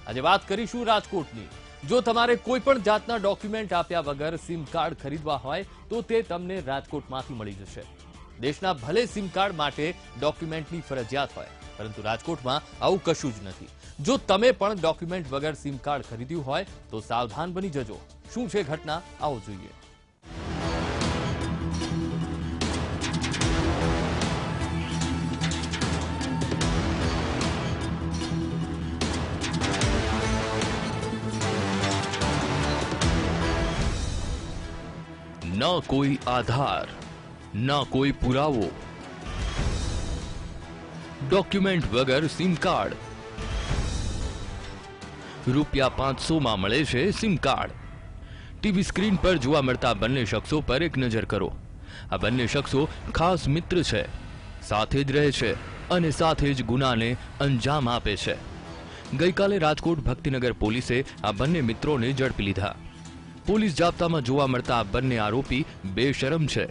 આજે વાત કરીશું રાજકોટની। જો તમારે કોઈ પણ જાતના ડોક્યુમેન્ટ આપ્યા વગર સિમ કાર્ડ ખરીદવા હોય તો તે તમને રાજકોટમાંથી મળી જશે। દેશના ભલે સિમ કાર્ડ માટે ડોક્યુમેન્ટની ફરજિયાત હોય, પરંતુ રાજકોટમાં આવું કશું જ નથી। જો તમે પણ ડોક્યુમેન્ટ વગર સિમ કાર્ડ ખરીદ્યું હોય તો સાવધાન બની જજો। શું છે ઘટના, આવો જોઈએ। न कोई आधार, न कोई पुरावो, डॉक्यूमेंट वगर सिम कार्ड। ₹500 में મળે છે સિમ કાર્ડ। ટીવી સ્ક્રીન પર જોવા મળતા બંને શખ્સો પર એક નજર કરો। આ બંને શખ્સો ખાસ મિત્ર છે, સાથે જ રહે છે અને સાથે જ ગુનાને અંજામ આપે છે। ગઈકાલે રાજકોટ ભક્તિનગર પોલીસે આ બંને મિત્રોને ઝડપી લીધા। પોલીસ જાપ્તામાં જોવા મળતા આ બંને આરોપી બેશરમ છે।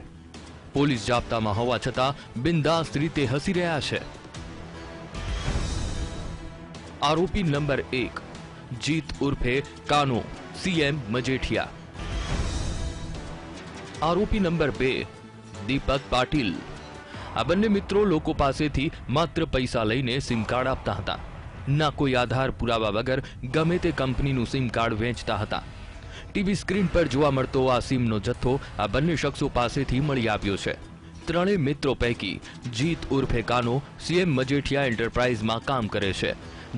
પોલીસ જાપ્તામાં હોવા છતાં બિંદાસ રીતે હસી રહ્યા છે। આરોપી નંબર 1 જીત ઉર્ફે કાનો, સીએમ મજેઠિયા। આરોપી નંબર 2 દીપક પાટીલ। આ બંને મિત્રો લોકો પાસેથી માત્ર પૈસા લઈને સિમ કાર્ડ આપતા હતા। ના કોઈ આધાર પુરાવા વગર ગમે તે કંપનીનું સિમ કાર્ડ વેચતા હતા। ટીવી સ્ક્રીન પર જોવા મળતો આ સિમનો જથ્થો આ બંને શખ્સો પાસેથી મળી આવ્યો છે। ત્રણેય મિત્રો પૈકી જીત ઉર્ફે કાનો સીએમ મજેઠિયા એન્ટરપ્રાઇઝમાં કામ કરે છે,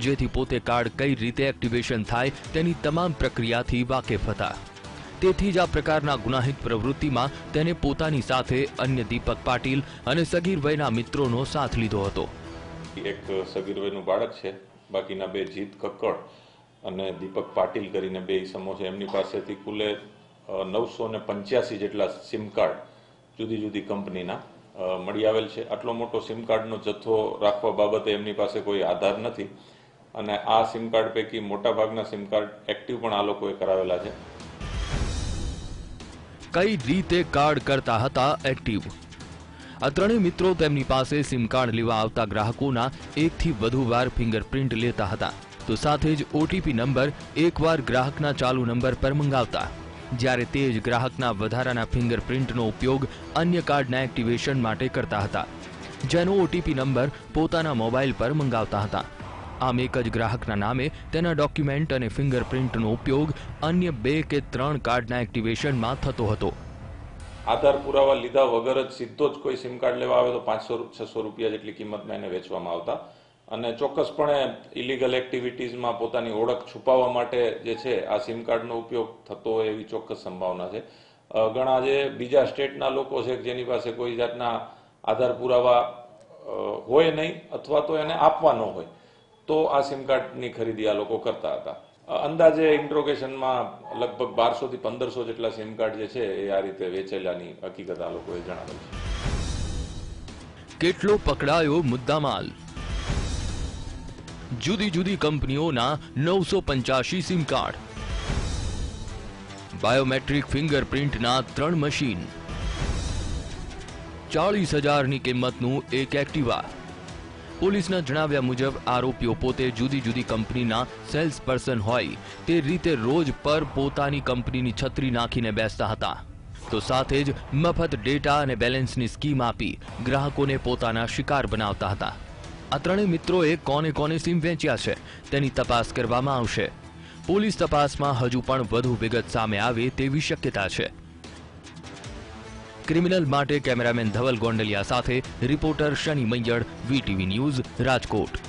જેથી પોતે કાર્ડ કઈ રીતે એક્ટિવેશન થાય તેની તમામ પ્રક્રિયાથી વાકેફ હતા। તેથી જ આ પ્રકારના ગુનાહિત પ્રવૃત્તિમાં તેને પોતાની સાથે અન્ય દીપક પાટીલ અને સગીર વયના મિત્રોનો સાથ લીધો હતો। એક સગીર વયનું બાળક છે, બાકીના બે જીત કક્કડ અને દીપક પાટીલ કરીને બે ઇસમો છે। એમની પાસેથી કુલે 985 જેટલા સિમ કાર્ડ જુદી જુદી કંપનીના મળી આવેલ છે। આટલો મોટો સિમ કાર્ડનો જથ્થો રાખવા બાબતે એમની પાસે કોઈ આધાર નથી અને આ સિમ કાર્ડ પૈકી મોટાભાગના સિમ કાર્ડ એક્ટિવ પણ આ લોકોએ કરાવેલા છે। કઈ રીતે કાર્ડ કરતા હતા એક્ટિવ? આ ત્રણેય મિત્રો તેમની પાસે સિમ કાર્ડ લેવા આવતા ગ્રાહકોના એકથી વધુ વાર ફિંગરપ્રિન્ટ લેતા હતા, તો સાથે જ ઓટીપી નંબર એકવાર ગ્રાહકના ચાલુ નંબર પર મંગાવતા, જ્યારે તે જ ગ્રાહકના વધારાના ફિંગરપ્રિન્ટનો ઉપયોગ અન્ય કાર્ડના એક્ટિવેશન માટે કરતા હતા, જેનો ઓટીપી નંબર પોતાના મોબાઈલ પર મંગાવતા હતા। આમ એક જ ગ્રાહકના નામે તેના ડોક્યુમેન્ટ અને ફિંગરપ્રિન્ટનો ઉપયોગ અન્ય 2 કે 3 કાર્ડના એક્ટિવેશનમાં થતો હતો। આધાર પુરાવા લીધા વગર જ સીધો જ કોઈ સિમ કાર્ડ લેવા આવે તો 500-600 રૂપિયા જેટલી કિંમતમાં એને વેચવામાં આવતા અને ચોક્કસપણે ઇલીગલ એક્ટિવિટીઝમાં પોતાની ઓળખ છુપાવવા માટે જે છે આ સિમ કાર્ડનો ઉપયોગ થતો હોય એવી ચોક્કસ સંભાવના છે। ઘણા જે બીજા સ્ટેટના લોકો છે જેની પાસે કોઈ જાતના આધાર પુરાવા હોય નહીં અથવા તો એને આપવા ન હોય તો આ સિમ કાર્ડની ખરીદી આ લોકો કરતા હતા। અંદાજે ઇન્ટ્રોગેશનમાં લગભગ 1200 થી 1500 જેટલા સિમ કાર્ડ જે છે એ આ રીતે વેચેલાની હકીકત આ લોકોએ જણાવેલ છે। કેટલો પકડાયો મુદ્દામાલ? જુદી જુદી કંપનીઓના 985 સિમ કાર્ડ, બાયોમેટ્રિક ફિંગરપ્રિન્ટના 3 મશીન, 40,000ની કિંમતનું એક એક્ટિવા। પોલીસના જણાવ્યા મુજબ આરોપીઓ પોતે જુદી જુદી કંપનીના સેલ્સ પર્સન હોય તે રીતે રોજ પર પોતાની કંપનીની છત્રી નાખીને બેસતા હતા, તો સાથે જ મફત ડેટા અને બેલેન્સની સ્કીમ આપી ગ્રાહકોને પોતાના શિકાર બનાવતા હતા। આ ત્રણેય મિત્રોએ કોને કોને સિમ વેચ્યા છે તેની તપાસ કરવામાં આવશે। પોલીસ તપાસમાં હજુ પણ વધુ વિગત સામે આવે તેવી શક્યતા છે। ક્રિમિનલ માટે કેમેરામેન ધવલ ગોંડલિયા સાથે રિપોર્ટર શનિ મૈયડ, વીટીવી ન્યૂઝ, રાજકોટ।